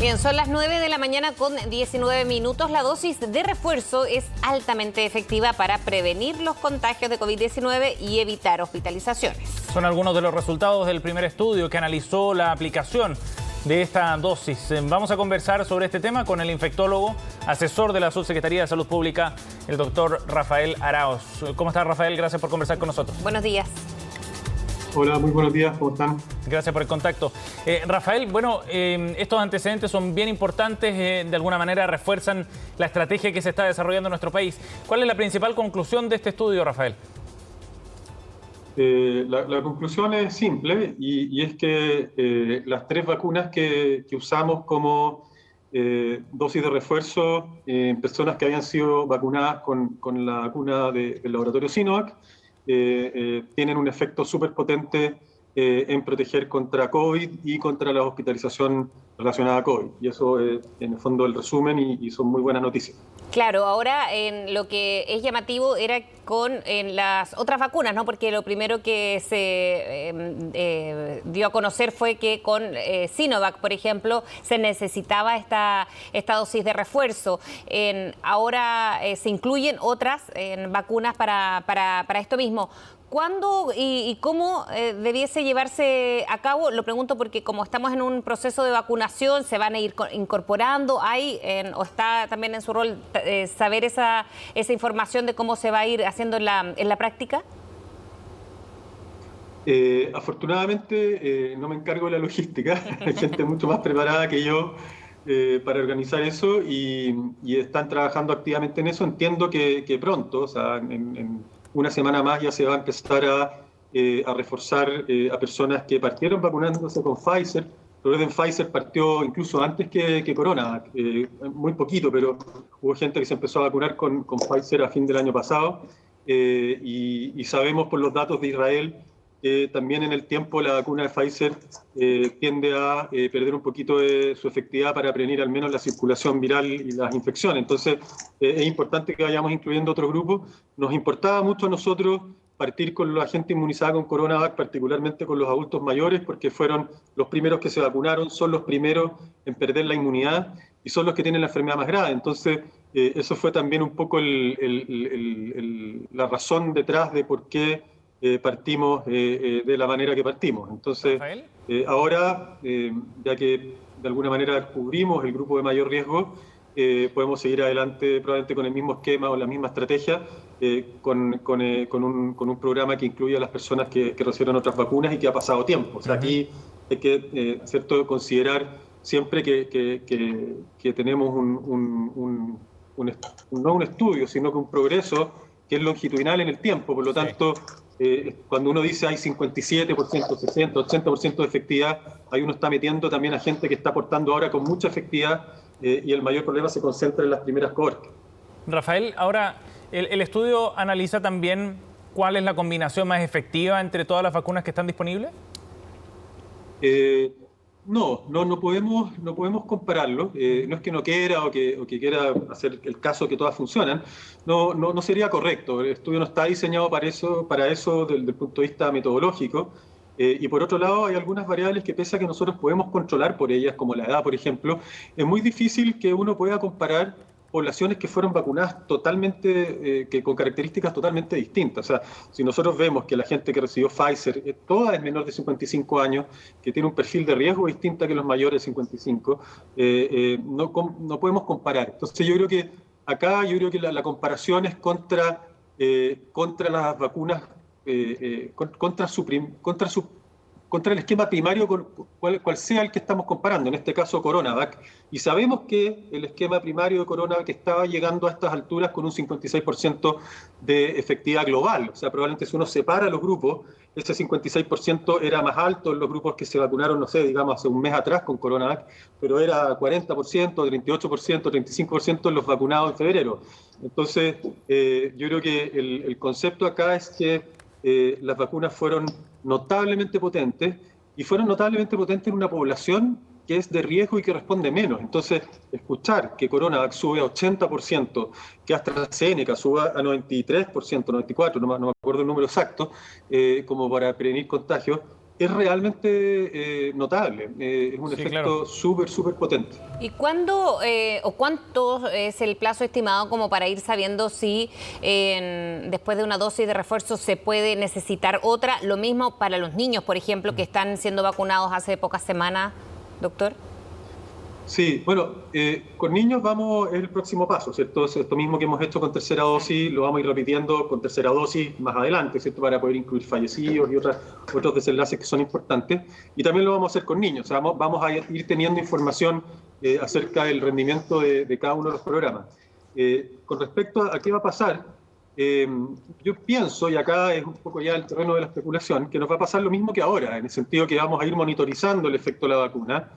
Bien, son las 9 de la mañana con 19 minutos. La dosis de refuerzo es altamente efectiva para prevenir los contagios de COVID-19 y evitar hospitalizaciones. Son algunos de los resultados del primer estudio que analizó la aplicación de esta dosis. Vamos a conversar sobre este tema con el infectólogo, asesor de la Subsecretaría de Salud Pública, el doctor Rafael Araoz. ¿Cómo está, Rafael? Gracias por conversar con nosotros. Buenos días. Hola, muy buenos días, ¿cómo están? Gracias por el contacto. Rafael, bueno, estos antecedentes son bien importantes, de alguna manera refuerzan la estrategia que se está desarrollando en nuestro país. ¿Cuál es la principal conclusión de este estudio, Rafael? La conclusión es simple y es que las 3 vacunas que usamos como dosis de refuerzo en personas que habían sido vacunadas con la vacuna del laboratorio Sinovac tienen un efecto súper potente en proteger contra COVID y contra la hospitalización relacionada a COVID. Y eso es, en el fondo, el resumen y son muy buenas noticias. Claro, ahora en lo que es llamativo era en las otras vacunas, ¿no? Porque lo primero que se dio a conocer fue que con Sinovac, por ejemplo, se necesitaba esta dosis de refuerzo. Ahora se incluyen otras vacunas para esto mismo. ¿Cuándo y cómo debiese llevarse a cabo? Lo pregunto porque como estamos en un proceso de vacunación, se van a ir incorporando. ¿O está también en su rol saber esa información de cómo se va a ir haciendo en la práctica? Afortunadamente no me encargo de la logística. Hay gente mucho más preparada que yo para organizar eso y están trabajando activamente en eso. Entiendo que pronto, o sea, en una semana más ya se va a empezar a reforzar a personas que partieron vacunándose con Pfizer. Pero Pfizer partió incluso antes que Corona, muy poquito, pero hubo gente que se empezó a vacunar con Pfizer a fin del año pasado. Y sabemos por los datos de Israel que también en el tiempo la vacuna de Pfizer tiende a perder un poquito de su efectividad para prevenir al menos la circulación viral y las infecciones. Entonces es importante que vayamos incluyendo otros grupos. Nos importaba mucho a nosotros partir con la gente inmunizada con CoronaVac, particularmente con los adultos mayores, porque fueron los primeros que se vacunaron, son los primeros en perder la inmunidad y son los que tienen la enfermedad más grave. Entonces eso fue también un poco la razón detrás de por qué partimos de la manera que partimos. Entonces, ahora, ya que de alguna manera cubrimos el grupo de mayor riesgo, podemos seguir adelante probablemente con el mismo esquema o la misma estrategia, con un programa que incluye a las personas que recibieron otras vacunas y que ha pasado tiempo. O sea, aquí hay que considerar siempre que tenemos no un estudio, sino que un progreso que es longitudinal en el tiempo. Por lo tanto, cuando uno dice hay 57%, 60%, 80% de efectividad, ahí uno está metiendo también a gente que está aportando ahora con mucha efectividad y el mayor problema se concentra en las primeras cohortes. Rafael, ahora el estudio analiza también cuál es la combinación más efectiva entre todas las vacunas que están disponibles. No podemos compararlo. No es que no quiera o que quiera hacer el caso que todas funcionan. No sería correcto. El estudio no está diseñado para eso desde el punto de vista metodológico. Y por otro lado, hay algunas variables que pese a que nosotros podemos controlar por ellas, como la edad, por ejemplo, es muy difícil que uno pueda comparar poblaciones que fueron vacunadas totalmente, con características totalmente distintas. O sea, si nosotros vemos que la gente que recibió Pfizer, toda es menor de 55 años, que tiene un perfil de riesgo distinta que los mayores de 55, no podemos comparar. Entonces yo creo que acá la comparación es contra las vacunas, contra el esquema primario, cual sea el que estamos comparando, en este caso CoronaVac. Y sabemos que el esquema primario de CoronaVac estaba llegando a estas alturas con un 56% de efectividad global. O sea, probablemente si uno separa los grupos, ese 56% era más alto en los grupos que se vacunaron, no sé, digamos, hace un mes atrás con CoronaVac, pero era 40%, 38%, 35% en los vacunados en febrero. Entonces, yo creo que el concepto acá es que las vacunas fueron notablemente potentes y fueron notablemente potentes en una población que es de riesgo y que responde menos. Entonces, escuchar que CoronaVac sube a 80%, que AstraZeneca suba a 93%, 94%, no me acuerdo el número exacto, como para prevenir contagios, es realmente notable. Es un efecto súper potente. ¿Y cuándo o cuánto es el plazo estimado como para ir sabiendo si después de una dosis de refuerzo se puede necesitar otra? Lo mismo para los niños, por ejemplo, que están siendo vacunados hace pocas semanas, doctor. Sí, bueno, con niños es el próximo paso, ¿cierto? Esto mismo que hemos hecho con tercera dosis, lo vamos a ir repitiendo con tercera dosis más adelante, ¿cierto? Para poder incluir fallecidos y otros desenlaces que son importantes. Y también lo vamos a hacer con niños, o sea, vamos a ir teniendo información acerca del rendimiento de cada uno de los programas. Con respecto a qué va a pasar, yo pienso, y acá es un poco ya el terreno de la especulación, que nos va a pasar lo mismo que ahora, en el sentido que vamos a ir monitorizando el efecto de la vacuna.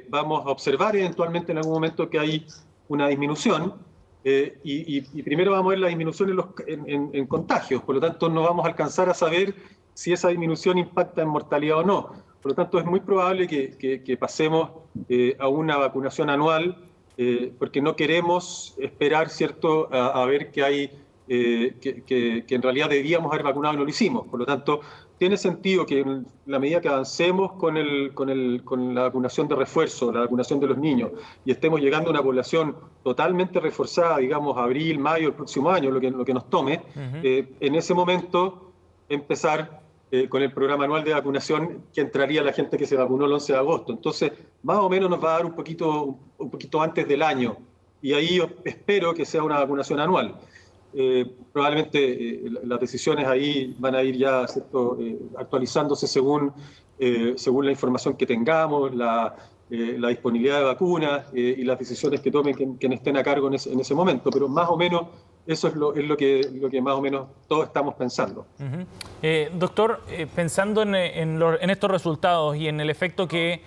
Vamos a observar eventualmente en algún momento que hay una disminución y primero vamos a ver la disminución en contagios, por lo tanto no vamos a alcanzar a saber si esa disminución impacta en mortalidad o no. Por lo tanto es muy probable que pasemos a una vacunación anual porque no queremos esperar, ¿cierto?, a ver que hay que en realidad debíamos haber vacunado y no lo hicimos. Por lo tanto, tiene sentido que en la medida que avancemos con la vacunación de refuerzo, la vacunación de los niños, y estemos llegando a una población totalmente reforzada, digamos, abril, mayo, el próximo año, lo que nos tome, en ese momento empezar con el programa anual de vacunación que entraría la gente que se vacunó el 11 de agosto. Entonces, más o menos nos va a dar un poquito antes del año, y ahí yo espero que sea una vacunación anual. Probablemente las decisiones ahí van a ir ya, ¿cierto?, actualizándose según la información que tengamos, la disponibilidad de vacunas y las decisiones que tomen quienes estén a cargo en ese momento. Pero más o menos eso es lo que más o menos todos estamos pensando. Doctor, pensando en estos resultados y en el efecto que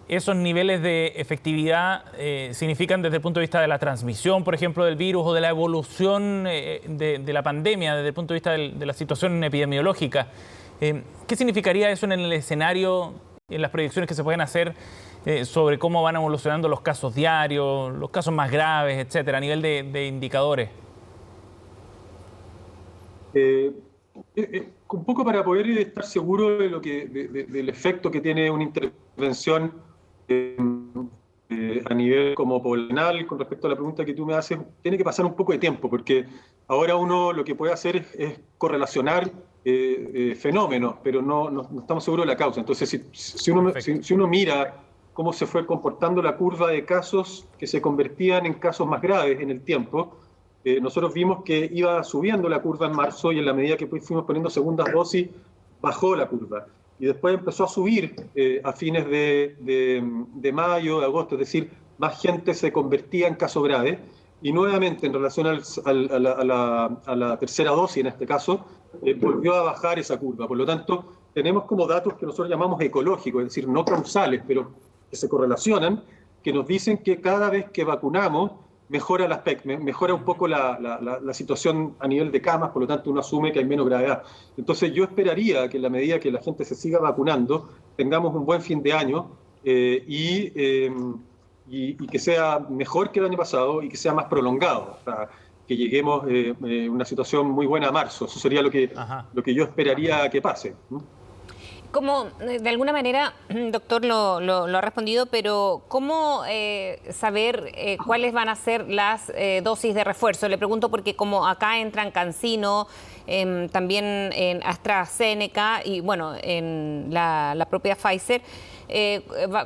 esos niveles de efectividad significan desde el punto de vista de la transmisión, por ejemplo, del virus o de la evolución de la pandemia, desde el punto de vista de la situación epidemiológica. ¿Qué significaría eso en el escenario, en las proyecciones que se pueden hacer sobre cómo van evolucionando los casos diarios, los casos más graves, etcétera, a nivel de indicadores? Un poco para poder estar seguro del efecto que tiene una intervención a nivel como poblacional, con respecto a la pregunta que tú me haces, tiene que pasar un poco de tiempo, porque ahora uno lo que puede hacer es correlacionar fenómenos, pero no estamos seguros de la causa. Entonces, si uno mira cómo se fue comportando la curva de casos que se convertían en casos más graves en el tiempo, nosotros vimos que iba subiendo la curva en marzo y en la medida que fuimos poniendo segundas dosis, bajó la curva. Y después empezó a subir a fines de mayo, de agosto, es decir, más gente se convertía en casos graves. Y nuevamente, en relación a la tercera dosis, en este caso, volvió a bajar esa curva. Por lo tanto, tenemos como datos que nosotros llamamos ecológicos, es decir, no causales, pero que se correlacionan, que nos dicen que cada vez que vacunamos, mejora un poco la situación a nivel de camas, por lo tanto uno asume que hay menos gravedad. Entonces yo esperaría que en la medida que la gente se siga vacunando, tengamos un buen fin de año y que sea mejor que el año pasado y que sea más prolongado, para que lleguemos a una situación muy buena a marzo. Eso sería lo que yo esperaría que pase. Como de alguna manera, doctor, lo ha respondido, pero ¿cómo saber cuáles van a ser las dosis de refuerzo? Le pregunto porque como acá entran CanSino, también en AstraZeneca y bueno, en la propia Pfizer,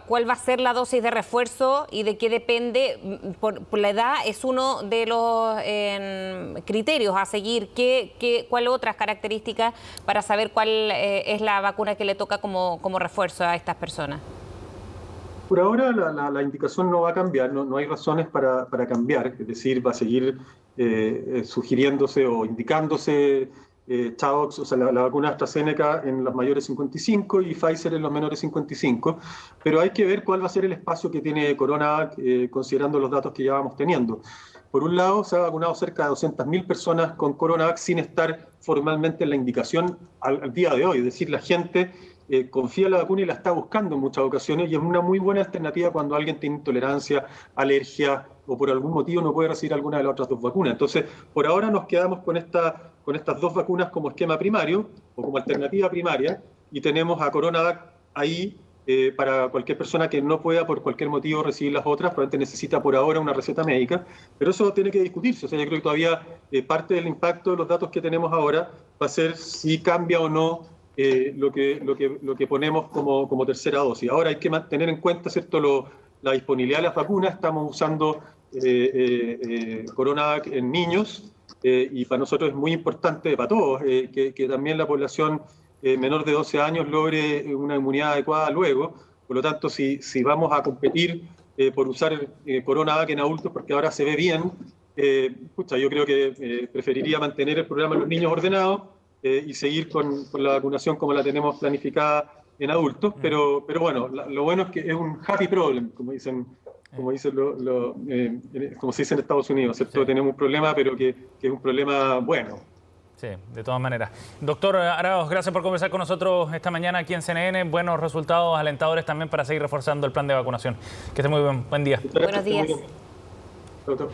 ¿cuál va a ser la dosis de refuerzo y de qué depende? Por la edad es uno de los criterios a seguir. ¿Cuál otras características para saber cuál es la vacuna que le toca como refuerzo a estas personas? Por ahora la indicación no va a cambiar, no hay razones para cambiar, es decir, va a seguir sugiriéndose o indicándose Chavox, o sea, la vacuna AstraZeneca en los mayores 55 y Pfizer en los menores 55, pero hay que ver cuál va a ser el espacio que tiene CoronaVac considerando los datos que ya vamos teniendo. Por un lado, se ha vacunado cerca de 200.000 personas con CoronaVac sin estar formalmente en la indicación al día de hoy, es decir, la gente confía en la vacuna y la está buscando en muchas ocasiones y es una muy buena alternativa cuando alguien tiene intolerancia, alergia o por algún motivo no puede recibir alguna de las otras dos vacunas. Entonces, por ahora nos quedamos con estas dos vacunas como esquema primario o como alternativa primaria y tenemos a CoronaVac ahí para cualquier persona que no pueda por cualquier motivo recibir las otras, probablemente necesita por ahora una receta médica, pero eso tiene que discutirse. O sea, yo creo que todavía parte del impacto de los datos que tenemos ahora va a ser si cambia o no lo que ponemos como tercera dosis. Ahora hay que tener en cuenta, ¿cierto?, la disponibilidad de las vacunas. Estamos usando CoronaVac en niños y para nosotros es muy importante, para todos, que también la población menor de 12 años logre una inmunidad adecuada luego. Por lo tanto, si vamos a competir por usar CoronaVac en adultos, porque ahora se ve bien, yo creo que preferiría mantener el programa de los niños ordenados y seguir con la vacunación como la tenemos planificada en adultos. Pero bueno, lo bueno es que es un happy problem, como se dice en Estados Unidos, ¿cierto? Sí. Tenemos un problema, pero que es un problema bueno. Sí, de todas maneras. Doctor Arauz, gracias por conversar con nosotros esta mañana aquí en CNN. Buenos resultados, alentadores también para seguir reforzando el plan de vacunación. Que esté muy bien. Buen día. Buenos días. Doctor.